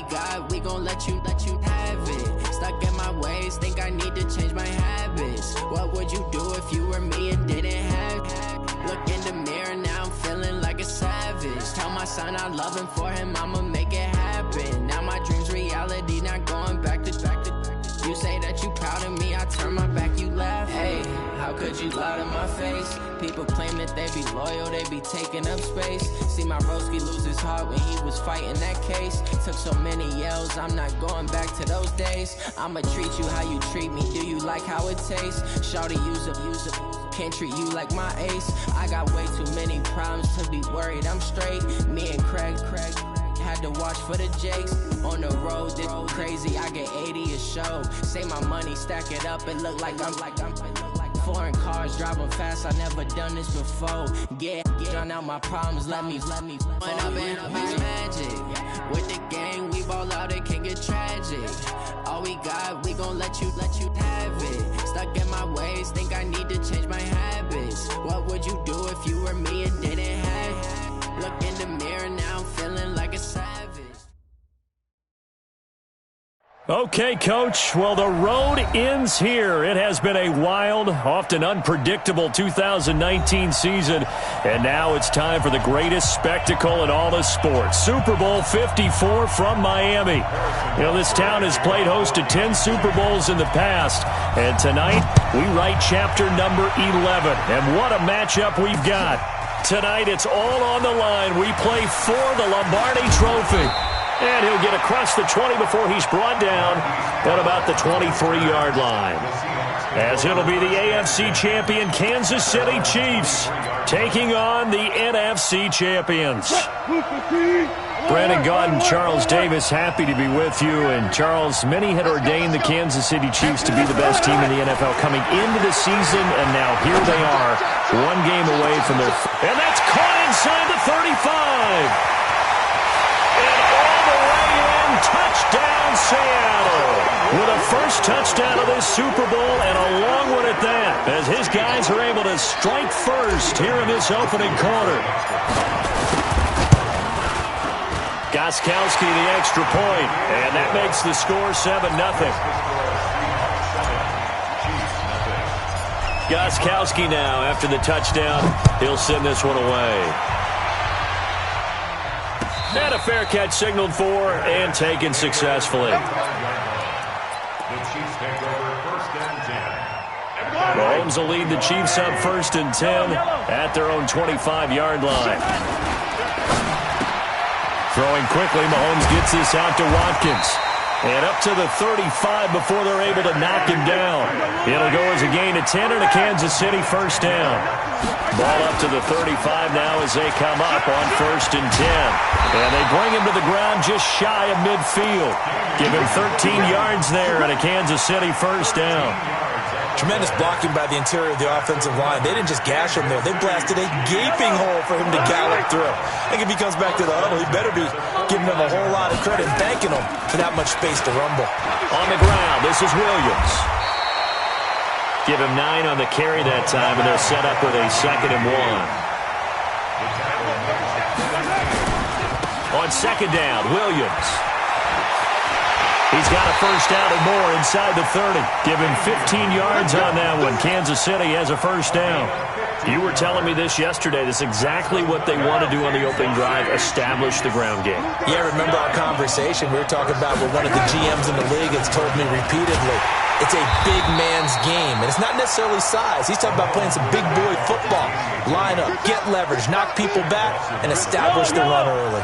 got, we gon' let you have it. Stuck in my ways, think I need to change my habits. What would you do if you were me and didn't have? Look in the mirror, now I'm feeling like a savage. Tell my son I love him, for him I'ma make it happen. Now my dream's reality, not going back to. You say that you proud of me, I turn my back, you laugh. Hey, how could you lie to my face? People claim that they be loyal, they be taking up space. See my broski lose his heart when he was fighting that case. Took so many yells, I'm not going back to those days. I'ma treat you how you treat me, do you like how it tastes? Shawty, use it, can't treat you like my ace. I got way too many problems to be worried, I'm straight. Me and Craig had to watch for the Jakes. On the road, this crazy, I get 80 a show. Say my money, stack it up, it look like I'm foreign cars, driving fast, I never done this before. Get drown out my problems, let me When up in a bitch magic. With the gang, we ball out, it can get tragic. All we got, we gon' let you have it. Stuck in my ways, think I need to change my habits. What would you do if you were me and didn't have? Look in the mirror, now I'm feeling like a savage. Okay, Coach. Well, the road ends here. It has been a wild, often unpredictable 2019 season, and now it's time for the greatest spectacle in all of sports. Super Bowl 54 from Miami. You know, this town has played host to 10 Super Bowls in the past, and tonight we write chapter number 11. And what a matchup we've got. Tonight it's all on the line. We play for the Lombardi Trophy. And he'll get across the 20 before he's brought down at about the 23-yard line. As it'll be the AFC champion Kansas City Chiefs taking on the NFC champions. Brandon Gaunt and Charles Davis, happy to be with you. And Charles, many had ordained the Kansas City Chiefs to be the best team in the NFL coming into the season, and now here they are, one game away from their... And that's caught inside the 35. Touchdown, Seattle, with a first touchdown of this Super Bowl, and a long one at that, as his guys are able to strike first here in this opening quarter. Gostkowski the extra point, and that makes the score 7-0. Gostkowski now, after the touchdown, he'll send this one away. And a fair catch signaled for and taken successfully. Mahomes will lead the Chiefs up 1st and 10 at their own 25-yard line. Throwing quickly, Mahomes gets this out to Watkins. And up to the 35 before they're able to knock him down. It'll go as a gain of 10 and a Kansas City first down. Ball up to the 35 now as they come up on 1st and 10. And they bring him to the ground just shy of midfield. Give him 13 yards there and a Kansas City first down. Tremendous blocking by the interior of the offensive line. They didn't just gash him there. They blasted a gaping hole for him to gallop through. I think if he comes back to the huddle, he better be giving them a whole lot of credit and thanking them for that much space to rumble. On the ground, this is Williams. Give him 9 on the carry that time, and they're set up with a 2nd and 1. On 2nd down, Williams. He's got a first down and more inside the 30. Give him 15 yards on that one. Kansas City has a first down. You were telling me this yesterday. This is exactly what they want to do on the opening drive, establish the ground game. Yeah, remember our conversation. We were talking about what one of the GMs in the league has told me repeatedly. It's a big man's game, and it's not necessarily size. He's talking about playing some big boy football. Line up, get leverage, knock people back, and establish the run early.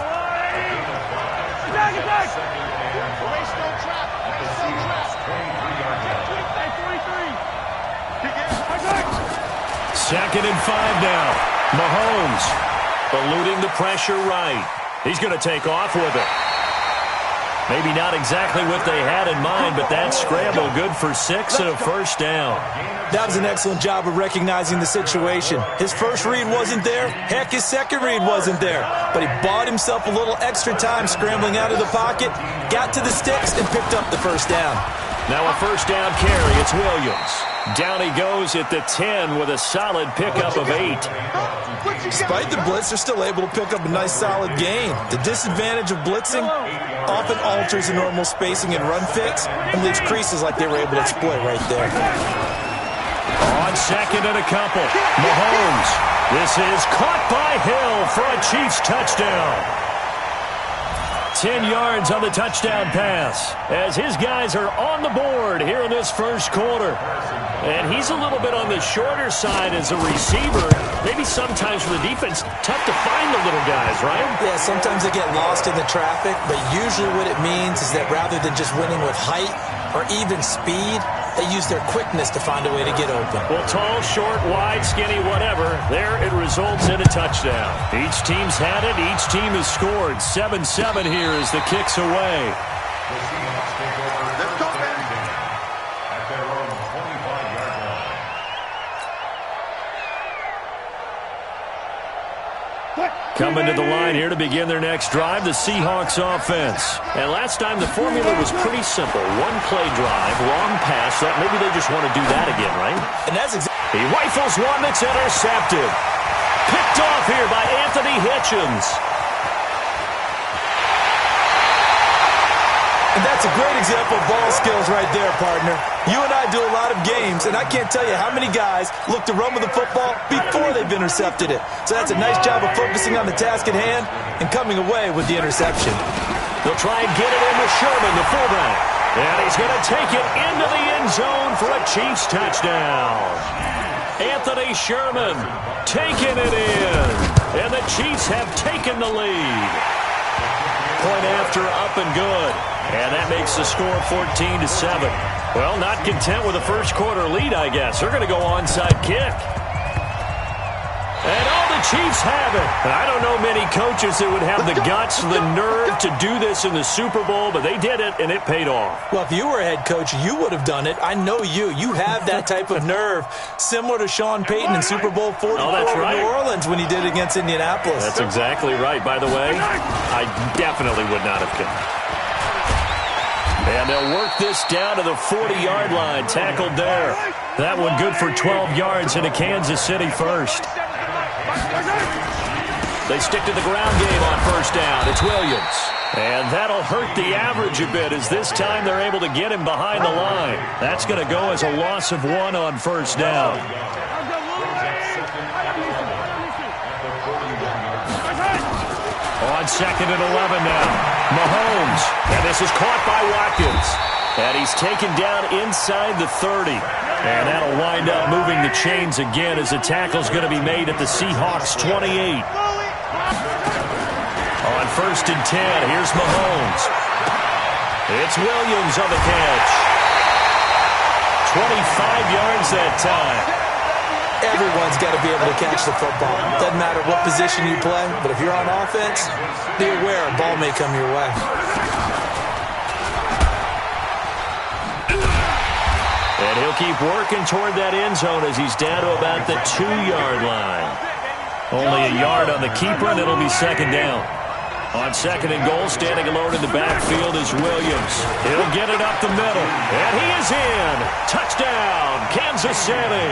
Second and 5 now. Mahomes eluding the pressure right. He's going to take off with it. Maybe not exactly what they had in mind, but that scramble good for 6 and a first down. That was an excellent job of recognizing the situation. His first read wasn't there. Heck, his second read wasn't there. But he bought himself a little extra time scrambling out of the pocket, got to the sticks, and picked up the first down. Now a first down carry. It's Williams. Down he goes at the 10 with a solid pickup of 8. Despite the blitz, they're still able to pick up a nice, solid gain. The disadvantage of blitzing often alters the normal spacing and run fits and leaves creases like they were able to exploit right there. On second and a couple, Mahomes. This is caught by Hill for a Chiefs touchdown. 10 yards on the touchdown pass as his guys are on the board here in this first quarter. And he's a little bit on the shorter side as a receiver. Maybe sometimes for the defense, tough to find the little guys, right? Yeah, sometimes they get lost in the traffic, but usually what it means is that rather than just winning with height or even speed, they use their quickness to find a way to get open. Well, tall, short, wide, skinny, whatever, there it results in a touchdown. Each team's had it. Each team has scored. 7-7 here as the kick's away. Coming to the line here to begin their next drive, the Seahawks offense. And last time the formula was pretty simple. One play drive, wrong pass. That maybe they just want to do that again, right? And that's he rifles one that's intercepted. Picked off here by Anthony Hitchens. And that's a great example of ball skills right there, partner. You and I do a lot of games, and I can't tell you how many guys look to run with the football before they've intercepted it. So that's a nice job of focusing on the task at hand and coming away with the interception. They'll try and get it in with Sherman, the fullback. And he's going to take it into the end zone for a Chiefs touchdown. Anthony Sherman taking it in. And the Chiefs have taken the lead. Point after, up and good. And that makes the score 14-7. Well, not content with a first quarter lead, I guess. They're going to go onside kick. And all the Chiefs have it. I don't know many coaches that would have the guts, the nerve to do this in the Super Bowl, but they did it, and it paid off. Well, if you were a head coach, you would have done it. I know you. You have that type of nerve, similar to Sean Payton in Super Bowl 44 in New Orleans when he did it against Indianapolis. That's exactly right. By the way, I definitely would not have kicked. And they'll work this down to the 40-yard line. Tackled there. That one good for 12 yards into Kansas City first. They stick to the ground game on first down. It's Williams. And that'll hurt the average a bit as this time they're able to get him behind the line. That's going to go as a loss of 1 on first down. On second and 11 now. Mahomes. And this is caught by Watkins. And he's taken down inside the 30. And that'll wind up moving the chains again as the tackle's going to be made at the Seahawks 28. On first and 10, here's Mahomes. It's Williams on the catch. 25 yards that time. Everyone's got to be able to catch the football. Doesn't matter what position you play, but if you're on offense, be aware a ball may come your way. And he'll keep working toward that end zone as he's down to about the 2-yard line. Only a yard on the keeper, and it'll be second down. On second and goal, standing alone in the backfield is Williams. He'll get it up the middle, and he is in. Touchdown, Kansas City.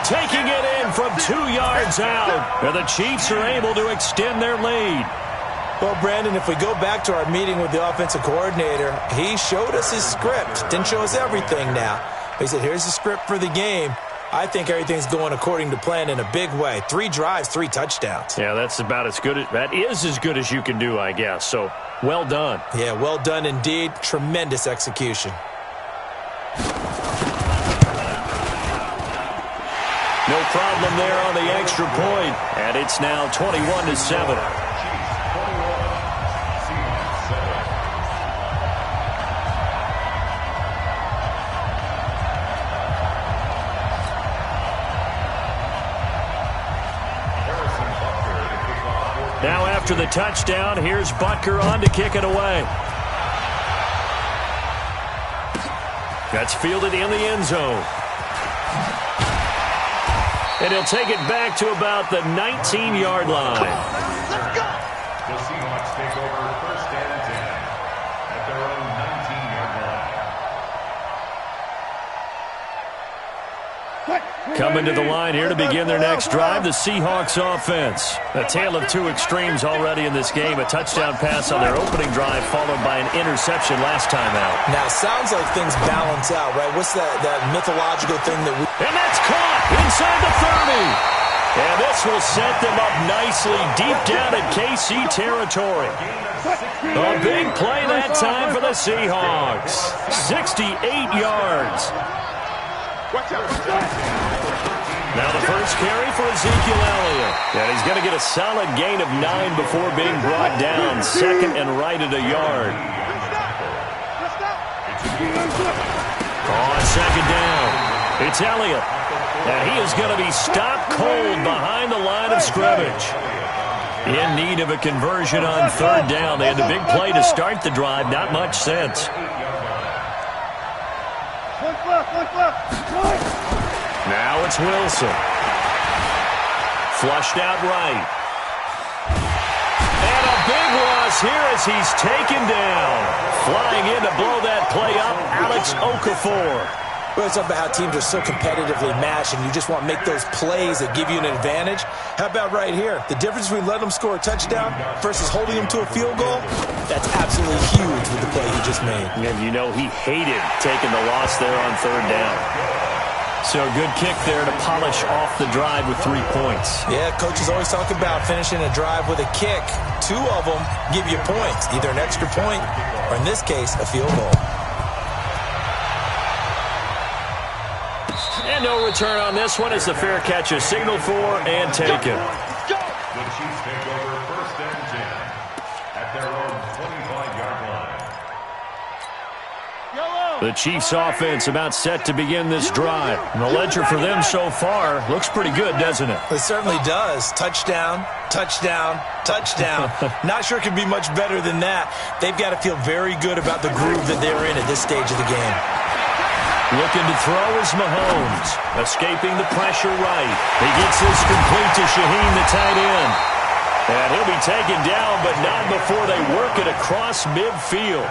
Taking it in from 2 yards out, and the Chiefs are able to extend their lead. Well, Brandon, if we go back to our meeting with the offensive coordinator, he showed us his script. Didn't show us everything now. He said, here's the script for the game. I think everything's going according to plan in a big way. 3 drives, 3 touchdowns. Yeah, that's about as good. That is as good as you can do, I guess. So, well done. Yeah, well done indeed. Tremendous execution. No problem there on the extra point. And it's now 21-7. Now after the touchdown, here's Butker on to kick it away. That's fielded in the end zone. And he'll take it back to about the 19-yard line. Let's go! The Seahawks take over first and 10 at their own 19-yard Coming to the line here to begin their next drive, the Seahawks offense. A tale of two extremes already in this game. A touchdown pass on their opening drive followed by an interception last time out. Now, it sounds like things balance out, right? What's that mythological thing that we... And that's caught inside the 30. And this will set them up nicely deep down in KC territory. A big play that time for the Seahawks. 68 yards. Now the first carry for Ezekiel Elliott. And he's going to get a solid gain of 9 before being brought down. Second and right at a yard. On second down, it's Elliott. And he is going to be stopped cold behind the line of scrimmage. In need of a conversion on third down. They had the big play to start the drive. Not much sense. Now it's Wilson. Flushed out right. And a big loss here as he's taken down. Flying in to blow that play up, Alex Okafor. Well, it's about how teams are so competitively matched, and you just want to make those plays that give you an advantage. How about right here? The difference between letting them score a touchdown versus holding them to a field goal, that's absolutely huge with the play he just made. And you know he hated taking the loss there on third down. So a good kick there to polish off the drive with 3 points. Yeah, coaches always talk about finishing a drive with a kick. 2 of them give you points, either an extra point or, in this case, a field goal. And no return on this one as the fair catch is signaled for and taken. The Chiefs take over first and 10 at their own 25-yard line. The Chiefs offense about set to begin this drive. And the ledger for them so far looks pretty good, doesn't it? It certainly does. Touchdown, touchdown, touchdown. Not sure it could be much better than that. They've got to feel very good about the groove that they're in at this stage of the game. Looking to throw is Mahomes. Escaping the pressure right. He gets this complete to Shaheen, the tight end. And he'll be taken down, but not before they work it across midfield.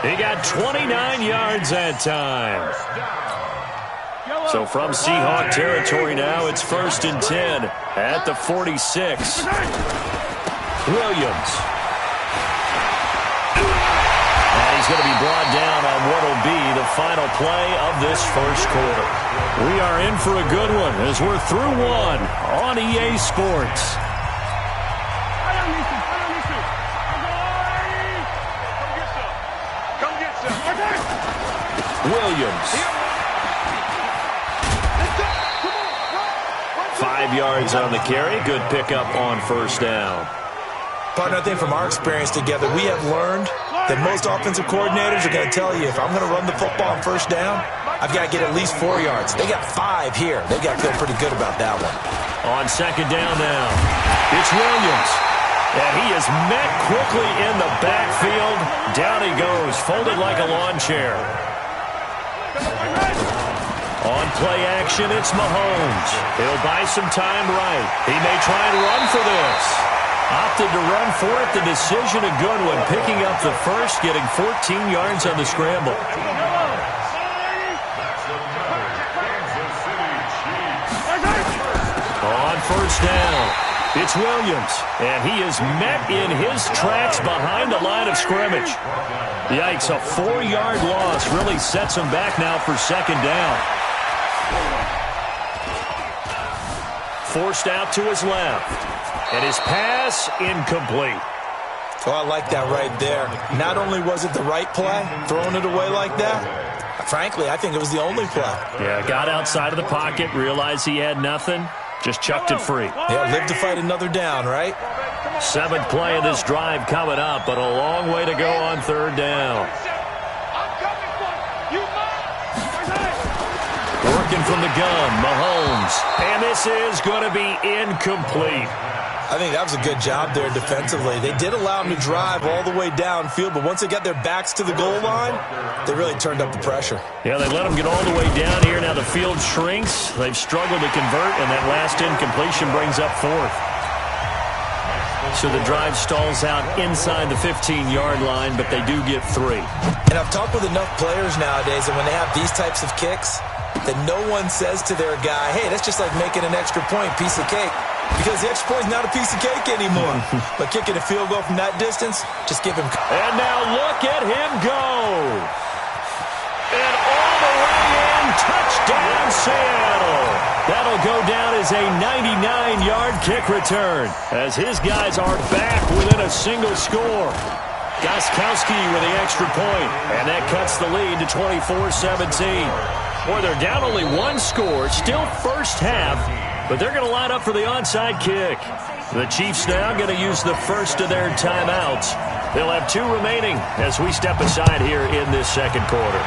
He got 29 yards that time. So from Seahawk territory now, it's first and 10 at the 46. Williams. He's going to be brought down on what will be the final play of this first quarter. We are in for a good one as we're through one on EA Sports. Williams. 5 yards on the carry. Good pickup on first down. Partner, I think from our experience together, we have learned that most offensive coordinators are going to tell you, if I'm going to run the football on first down, I've got to get at least 4 yards. They got 5 here. They've got to feel pretty good about that one. On second down now, it's Williams. And he is met quickly in the backfield. Down he goes, folded like a lawn chair. On play action, it's Mahomes. He'll buy some time right. He may try and run for this. Opted to run for it. The decision a good one. Picking up the first, getting 14 yards on the scramble. On first down, it's Williams. And he is met in his tracks behind the line of scrimmage. Yikes, a 4-yard loss really sets him back now for second down. Forced out to his left. And his pass incomplete. Oh, I like that right there. Not only was it the right play, throwing it away like that, frankly, I think it was the only play. Yeah, got outside of the pocket, realized he had nothing, just chucked it free. Yeah, live to fight another down, right? 7th play of this drive coming up, but a long way to go on third down. Working from the gun, Mahomes. And this is going to be incomplete. I think that was a good job there defensively. They did allow him to drive all the way downfield, but once they got their backs to the goal line, they really turned up the pressure. Yeah, they let him get all the way down here. Now the field shrinks. They've struggled to convert, and that last incompletion brings up 4th. So the drive stalls out inside the 15-yard line, but they do get 3. And I've talked with enough players nowadays, and when they have these types of kicks, that no one says to their guy, hey, that's just like making an extra point, piece of cake. Because the extra point is not a piece of cake anymore. But kicking a field goal from that distance, just give him... And now look at him go. And all the way in, touchdown Seattle. That'll go down as a 99-yard kick return as his guys are back within a single score. Gostkowski with the extra point, and that cuts the lead to 24-17. Boy, they're down only 1 score, still first half, but they're going to line up for the onside kick. The Chiefs now going to use the first of their timeouts. They'll have 2 remaining as we step aside here in this second quarter.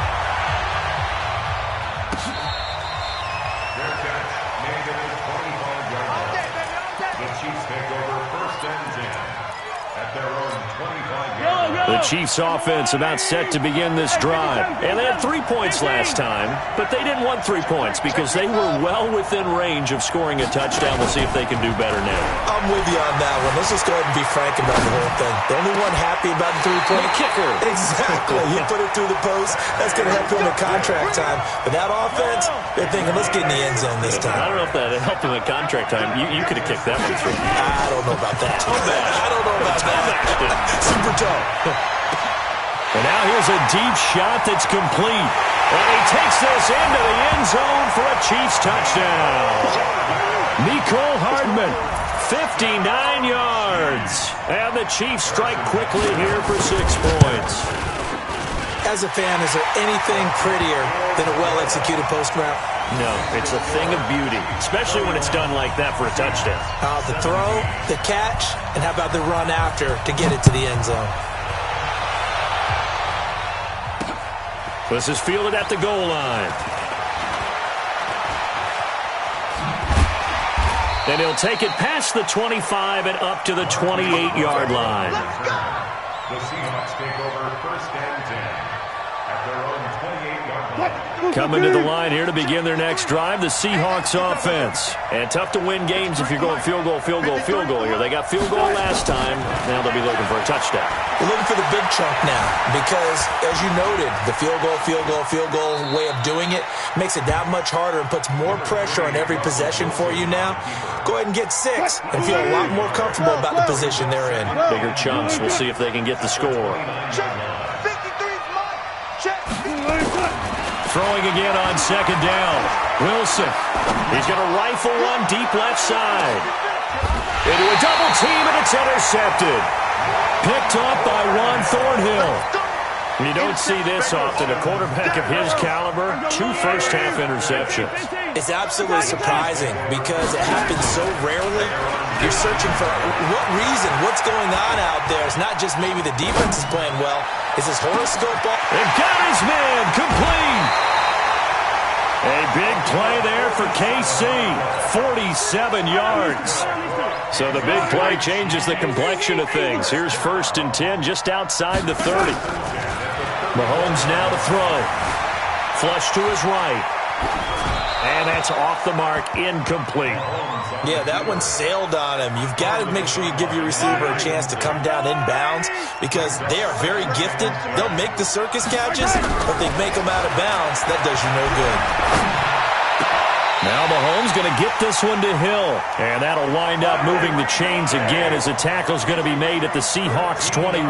The Chiefs offense about set to begin this drive. And they had 3 points last time, but they didn't want 3 points because they were well within range of scoring a touchdown. We'll see if they can do better now. I'm with you on that one. Let's just go ahead and be frank about the whole thing. The only one happy about the 3-point kicker. Exactly. You put it through the post. That's going to help you in the contract time. But that offense, they're thinking, let's get in the end zone this time. I don't know if that helped them at contract time. You could have kicked that one through. I don't know about that. I don't know about that. Super tall. And now here's a deep shot that's complete. And he takes this into the end zone for a Chiefs touchdown. Mecole Hardman, 59 yards. And the Chiefs strike quickly here for 6 points. As a fan, is there anything prettier than a well-executed post route? No, it's a thing of beauty, especially when it's done like that for a touchdown. The throw, the catch, and how about the run after to get it to the end zone? This is fielded at the goal line. And he'll take it past the 25 and up to the 28-yard line. The Seahawks take over first and 10 at their own 28-yard line. Coming to the line here to begin their next drive, the Seahawks offense. And tough to win games if you're going field goal, field goal, field goal here. They got field goal last time. Now they'll be looking for a touchdown. They're looking for the big chunk now because, as you noted, the field goal way of doing it makes it that much harder and puts more pressure on every possession for you now. Go ahead and get 6 and feel a lot more comfortable about the position they're in. Bigger chunks. We'll see if they can get the score. Throwing again on second down. Wilson. He's going to rifle one deep left side. Into a double team, and it's intercepted. Picked up by Juan Thornhill. You don't see this often. A quarterback of his caliber, 2 first-half interceptions. It's absolutely surprising because it happens so rarely. You're searching for what reason, what's going on out there. It's not just maybe the defense is playing well. It's his horoscope ball. They've got his man complete. A big play there for KC. 47 yards. So the big play changes the complexion of things. Here's first and 10 just outside the 30. Mahomes now to throw. Flush to his right. And that's off the mark, incomplete. Yeah, that one sailed on him. You've got to make sure you give your receiver a chance to come down inbounds because they are very gifted. They'll make the circus catches, but they make them out of bounds. That does you no good. Now Mahomes going to get this one to Hill. And that'll wind up moving the chains again as the tackle's going to be made at the Seahawks 21.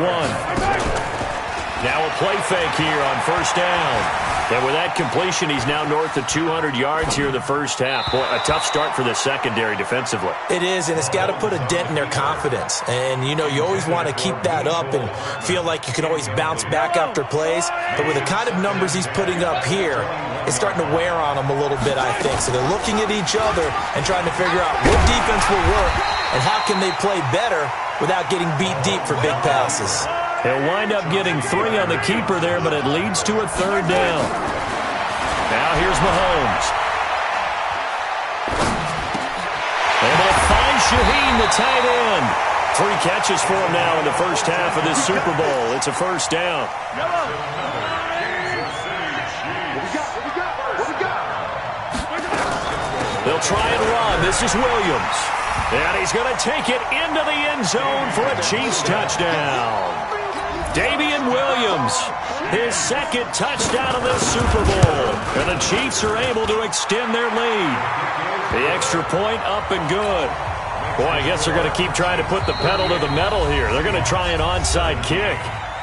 Now a play fake here on first down. And with that completion, he's now north of 200 yards here in the first half. Boy, a tough start for the secondary defensively. It is, and it's got to put a dent in their confidence. And, you know, you always want to keep that up and feel like you can always bounce back after plays. But with the kind of numbers he's putting up here, it's starting to wear on them a little bit, I think. So they're looking at each other and trying to figure out what defense will work and how can they play better without getting beat deep for big passes. He'll wind up getting 3 on the keeper there, but it leads to a third down. Now here's Mahomes. Able to find Shaheen, the tight end. 3 catches for him now in the first half of this Super Bowl. It's a first down. They'll try and run. This is Williams. And he's going to take it into the end zone for a Chiefs touchdown. Damian Williams, his second touchdown of this Super Bowl. And the Chiefs are able to extend their lead. The extra point up and good. Boy, I guess they're going to keep trying to put the pedal to the metal here. They're going to try an onside kick.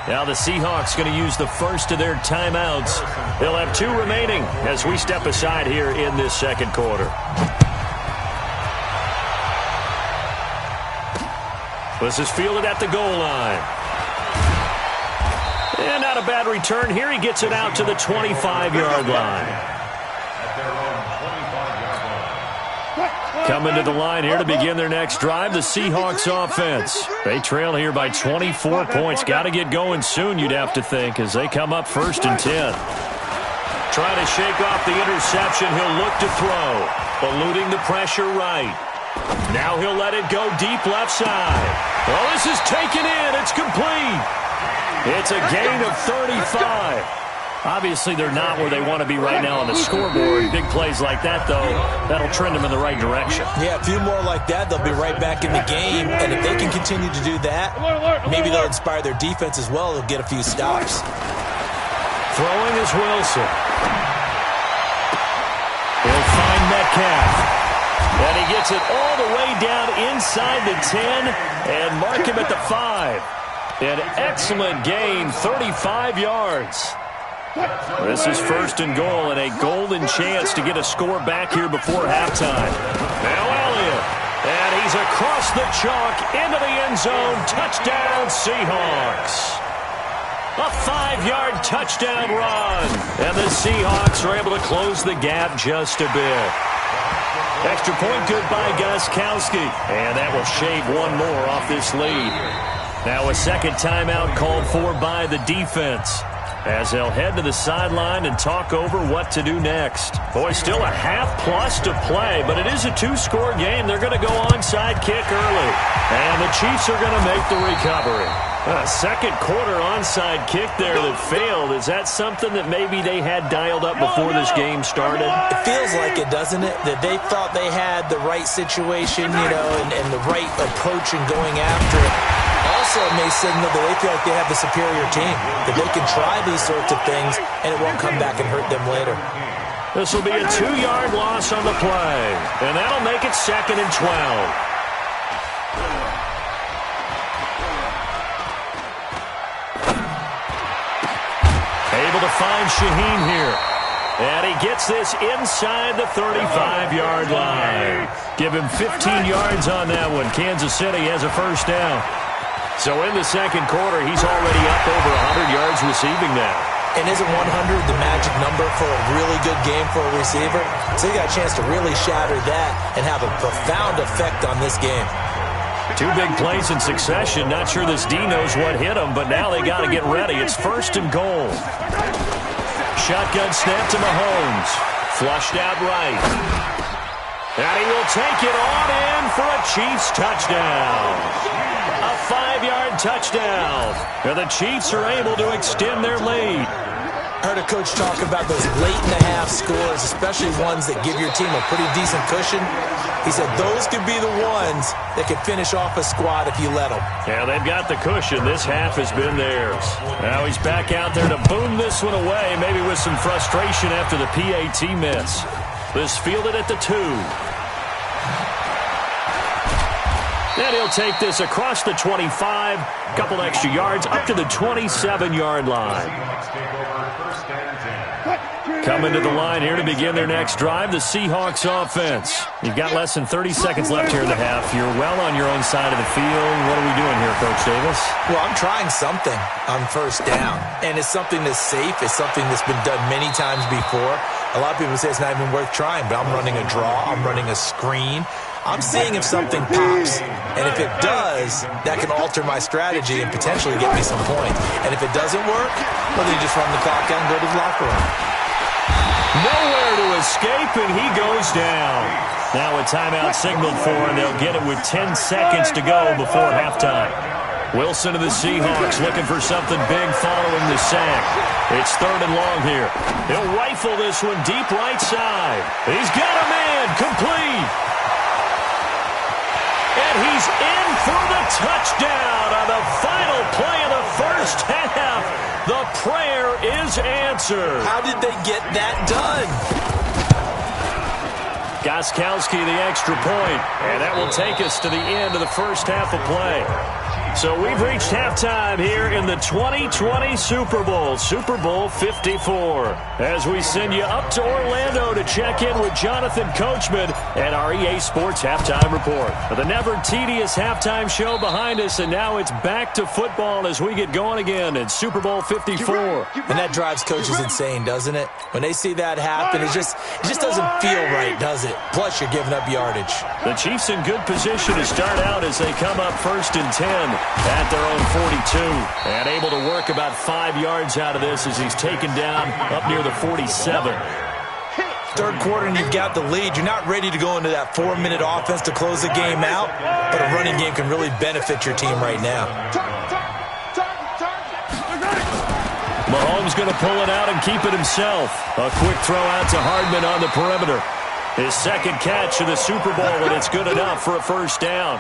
Now the Seahawks going to use the first of their timeouts. They'll have 2 remaining as we step aside here in this second quarter. This is fielded at the goal line. And not a bad return here. He gets it out to the 25-yard line. Coming to the line here to begin their next drive, the Seahawks offense. They trail here by 24 points. Got to get going soon, you'd have to think, as they come up 1st and 10. Trying to shake off the interception. He'll look to throw. Eluding the pressure right. Now he'll let it go deep left side. Well, this is taken in. It's complete. It's a gain of 35. Obviously, they're not where they want to be right now on the scoreboard. Big plays like that, though, that'll trend them in the right direction. Yeah, a few more like that, they'll be right back in the game. And if they can continue to do that, maybe they'll inspire their defense as well. They'll get a few stops. Throwing is Wilson. He'll find Metcalf. And he gets it all the way down inside the 10 and mark him at the 5. An excellent gain, 35 yards. This is 1st and goal and a golden chance to get a score back here before halftime. Now Elliott, and he's across the chalk into the end zone. Touchdown, Seahawks. A 5-yard touchdown run. And the Seahawks are able to close the gap just a bit. Extra point good by Gostkowski. And that will shave one more off this lead. Now a second timeout called for by the defense, as they'll head to the sideline and talk over what to do next. Boy, still a half-plus to play, but it is a 2-score game. They're going to go onside kick early, and the Chiefs are going to make the recovery. A second quarter onside kick there that failed. Is that something that maybe they had dialed up before this game started? It feels like it, doesn't it? That they thought they had the right situation, and the right approach in going after it. Also may signal that they feel like they have the superior team, that they can try these sorts of things, and it won't come back and hurt them later. This will be a 2-yard loss on the play, and that'll make it 2nd and 12. Able to find Shaheen here. And he gets this inside the 35-yard line. Give him 15 yards on that one. Kansas City has a first down. So in the second quarter, he's already up over 100 yards receiving now. And isn't 100 the magic number for a really good game for a receiver? So he got a chance to really shatter that and have a profound effect on this game. 2 big plays in succession. Not sure this D knows what hit him, but now they got to get ready. It's 1st and goal. Shotgun snap to Mahomes. Flushed out right. And he will take it on in for a Chiefs touchdown. A 5-yard touchdown. And the Chiefs are able to extend their lead. I heard a coach talk about those late-in-the-half scores, especially ones that give your team a pretty decent cushion. He said those could be the ones that could finish off a squad if you let them. Yeah, they've got the cushion. This half has been theirs. Now he's back out there to boom this one away, maybe with some frustration after the PAT miss. This fielded at the 2. Then he'll take this across the 25, couple extra yards, up to the 27-yard line. Coming to the line here to begin their next drive, the Seahawks offense. You've got less than 30 seconds left here in the half. You're well on your own side of the field. What are we doing here, Coach Davis? Well, I'm trying something on first down, and it's something that's safe. It's something that's been done many times before. A lot of people say it's not even worth trying, but I'm running a draw. I'm running a screen. I'm seeing if something pops, and if it does, that can alter my strategy and potentially get me some points. And if it doesn't work, well, then you just run the clock out and go to the locker room. Nowhere to escape, and he goes down. Now a timeout signaled for, and they'll get it with 10 seconds to go before halftime. Wilson of the Seahawks looking for something big following the sack. It's 3rd and long here. He'll rifle this one deep right side. He's got a man, complete. And he's in for the touchdown on the final play of the first half. The prayer is answered. How did they get that done? Gostkowski the extra point, and that will take us to the end of the first half of play. So we've reached halftime here in the 2020 Super Bowl, Super Bowl 54. As we send you up to Orlando to check in with Jonathan Coachman and our EA Sports Halftime Report. The never-tedious halftime show behind us, and now it's back to football as we get going again in Super Bowl 54. And that drives coaches insane, doesn't it? When they see that happen, it just doesn't feel right, does it? Plus, you're giving up yardage. The Chiefs in good position to start out as they come up 1st and 10. At their own 42, and able to work about 5 yards out of this as he's taken down up near the 47. Third quarter and you've got the lead. You're not ready to go into that 4-minute offense to close the game out, but a running game can really benefit your team right now. Mahomes going to pull it out and keep it himself. A quick throw out to Hardman on the perimeter. His second catch of the Super Bowl, and it's good enough for a first down.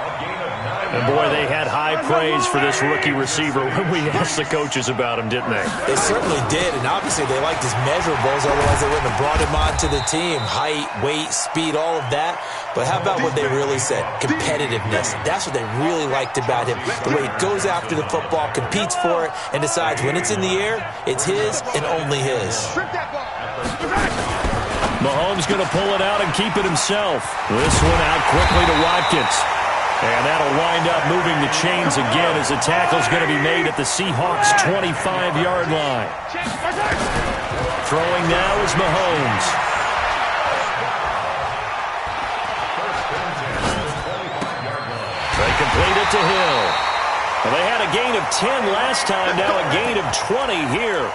And, boy, they had high praise for this rookie receiver when we asked the coaches about him, didn't they? They certainly did, and obviously they liked his measurables, otherwise they wouldn't have brought him onto the team. Height, weight, speed, all of that. But how about what they really said? Competitiveness. That's what they really liked about him. The way he goes after the football, competes for it, and decides when it's in the air, it's his and only his. Mahomes going to pull it out and keep it himself. This one out quickly to Watkins. And that'll wind up moving the chains again as the tackle's going to be made at the Seahawks' 25-yard line. Throwing now is Mahomes. They complete it to Hill. Well, they had a gain of 10 last time, now a gain of 20 here.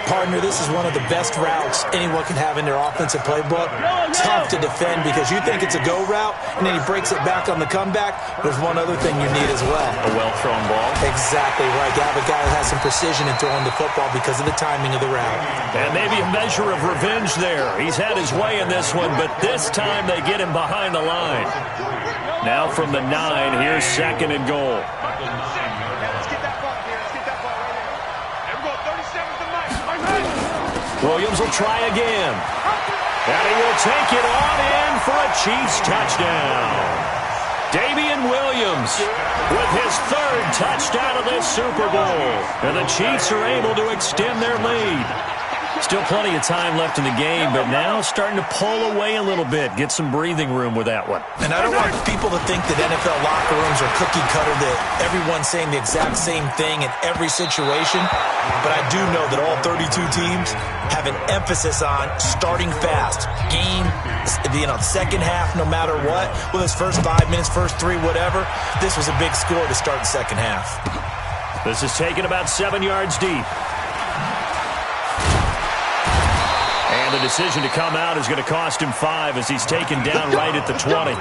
Partner, this is one of the best routes anyone can have in their offensive playbook. Tough to defend because you think it's a go route, and then he breaks it back on the comeback. There's one other thing you need as well. A well-thrown ball. Exactly right. You have a guy that has some precision in throwing the football because of the timing of the route. And maybe a measure of revenge there. He's had his way in this one, but this time they get him behind the line. Now from the 9, here's 2nd and goal. Williams will try again. And he will take it on in for a Chiefs touchdown. Damian Williams with his 3rd touchdown of this Super Bowl. And the Chiefs are able to extend their lead. Still plenty of time left in the game, but now starting to pull away a little bit. Get some breathing room with that one. And I don't want people to think that NFL locker rooms are cookie cutter, that everyone's saying the exact same thing in every situation. But I do know that all 32 teams have an emphasis on starting fast. Game, second half, no matter what. Whether it's first 5 minutes, first 3, whatever. This was a big score to start the second half. This is taken about 7 yards deep. And the decision to come out is going to cost him 5 as he's taken down right at the 20.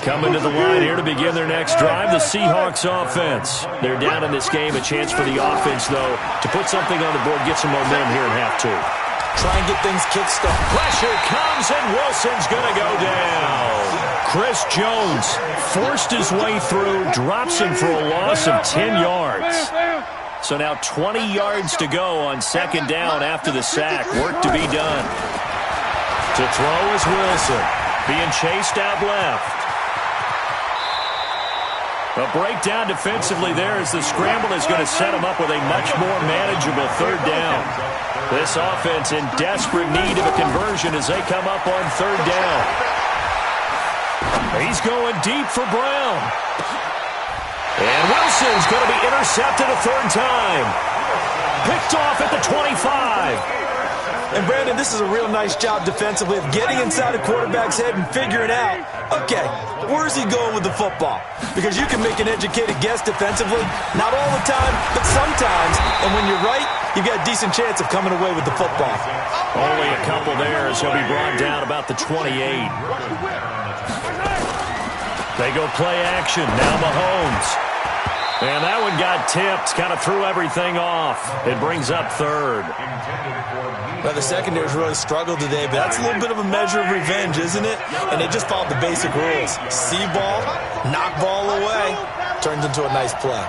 Coming to the line here to begin their next drive, the Seahawks offense. They're down in this game. A chance for the offense, though, to put something on the board, get some momentum here in half 2. Try and get things kick-started. Pressure comes, and Wilson's going to go down. Chris Jones forced his way through, drops him for a loss of 10 yards. So now 20 yards to go on 2nd down after the sack. Work to be done. To throw is Wilson. Being chased out left. A breakdown defensively there as the scramble is going to set him up with a much more manageable 3rd down. This offense in desperate need of a conversion as they come up on 3rd down. He's going deep for Brown. And Wilson's going to be intercepted a 3rd time. Picked off at the 25. And, Brandon, this is a real nice job defensively of getting inside a quarterback's head and figuring out, okay, where's he going with the football? Because you can make an educated guess defensively, not all the time, but sometimes. And when you're right, you've got a decent chance of coming away with the football. Only a couple there as he'll be brought down about the 28. They go play action. Now Mahomes. And that one got tipped, kind of threw everything off. It brings up third. Well, the secondary's really struggled today, but that's a little bit of a measure of revenge, isn't it? And they just followed the basic rules. See ball, knock ball away, turns into a nice play.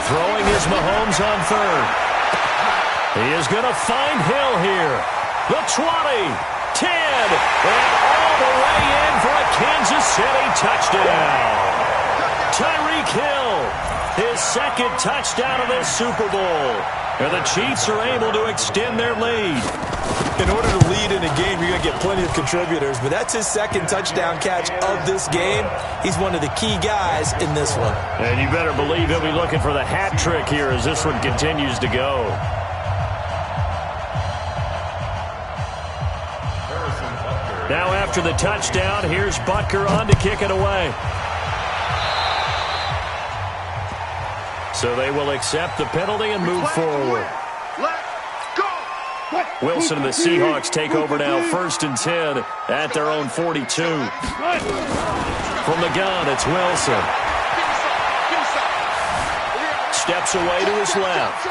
Throwing is Mahomes on third. He is going to find Hill here. The 20, 10, and all the way in for a Kansas City touchdown. Tyreek Hill, his second touchdown of this Super Bowl. And the Chiefs are able to extend their lead. In order to lead in a game, you're going to get plenty of contributors, but that's his second touchdown catch of this game. He's one of the key guys in this one. And you better believe he'll be looking for the hat trick here as this one continues to go. Now after the touchdown, here's Butker on to kick it away. So they will accept the penalty and move forward. Wilson and the Seahawks take over now, 1st and 10 at their own 42. From the gun, it's Wilson. Steps away to his left.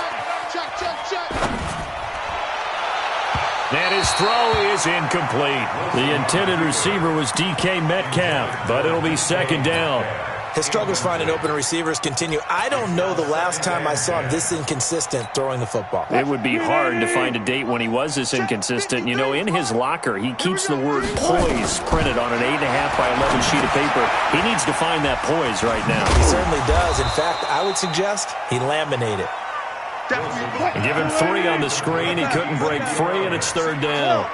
And his throw is incomplete. The intended receiver was DK Metcalf, but it'll be 2nd down. His struggles finding open receivers continue. I don't know the last time I saw him this inconsistent throwing the football. It would be hard to find a date when he was this inconsistent. You know, in his locker, he keeps the word poise printed on an 8.5 by 11 sheet of paper. He needs to find that poise right now. He certainly does. In fact, I would suggest he laminate it. Give him 3 on the screen. He couldn't break free, and it's 3rd down.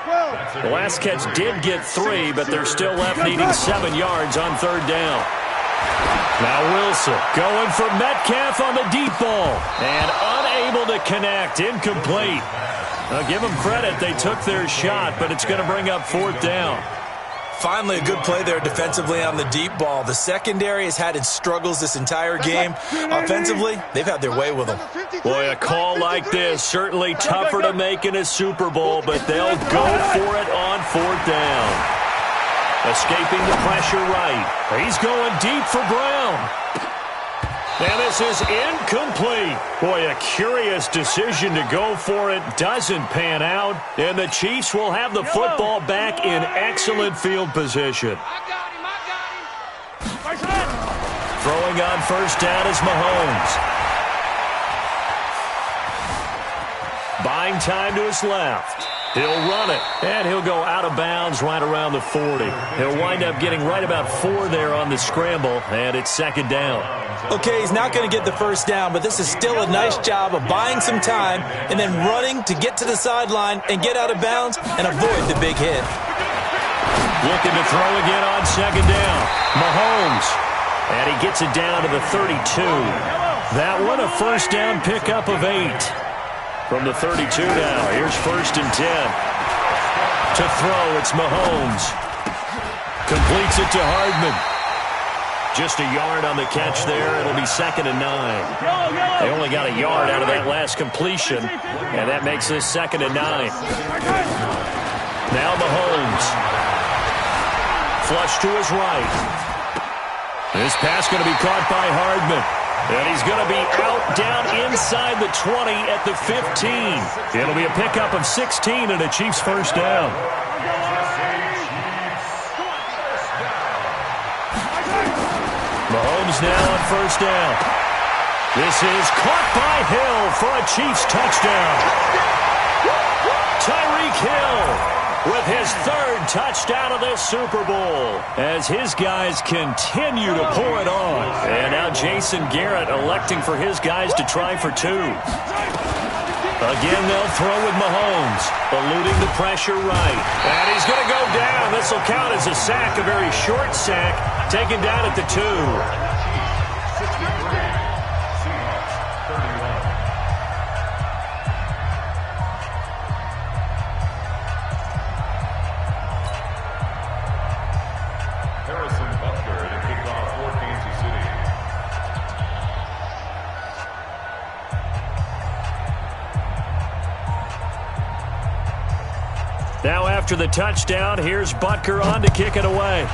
The last catch did get 3, but they're still left needing 7 yards on 3rd down. Now Wilson going for Metcalf on the deep ball. And unable to connect. Incomplete. Now give them credit. They took their shot, but it's going to bring up 4th down. Finally, a good play there defensively on the deep ball. The secondary has had its struggles this entire game. Offensively, they've had their way with them. Boy, a call like this, certainly tougher to make in a Super Bowl, but they'll go for it on 4th down. Escaping the pressure right. He's going deep for Brown. And this is incomplete. Boy, a curious decision to go for it. Doesn't pan out. And the Chiefs will have the football back in excellent field position. Throwing on 1st down is Mahomes. Buying time to his left. He'll run it, and he'll go out of bounds right around the 40. He'll wind up getting right about 4 there on the scramble, and it's 2nd down. Okay, he's not going to get the 1st down, but this is still a nice job of buying some time and then running to get to the sideline and get out of bounds and avoid the big hit. Looking to throw again on 2nd down. Mahomes, and he gets it down to the 32. That one a 1st down pickup of 8. From the 32 now, here's 1st and 10. To throw, it's Mahomes. Completes it to Hardman. Just a yard on the catch there. It'll be 2nd and 9. They only got a yard out of that last completion, and that makes this 2nd and 9. Now Mahomes. Flush to his right. This pass going to be caught by Hardman. And he's going to be out down inside the 20 at the 15. It'll be a pickup of 16 and a Chiefs 1st down. Mahomes now on 1st down. This is caught by Hill for a Chiefs touchdown. Tyreek Hill with his 3rd touchdown of this Super Bowl as his guys continue to pour it on. And now Jason Garrett electing for his guys to try for 2. Again, they'll throw with Mahomes, eluding the pressure right. And he's going to go down. This will count as a sack, a very short sack, taken down at the 2. Now after the touchdown, here's Butker on to kick it away.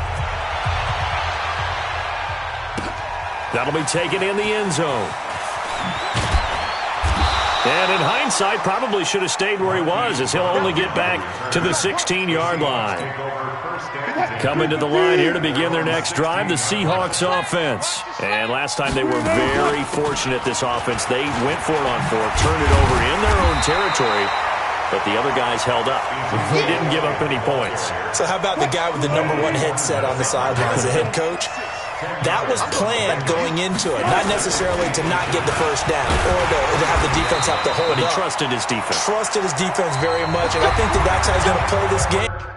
That'll be taken in the end zone. And in hindsight, probably should have stayed where he was, as he'll only get back to the 16-yard line. Coming to the line here to begin their next drive, the Seahawks offense. And last time they were very fortunate, this offense. They went for it on fourth, turned it over in their own territory, but the other guys held up. They didn't give up any points. So how about the guy with the #1 headset on the sidelines, the head coach? That was planned going into it, not necessarily to not get the first down or to have the defense have to hold up. But he trusted his defense. Trusted his defense very much, and I think that's how he's going to play this game.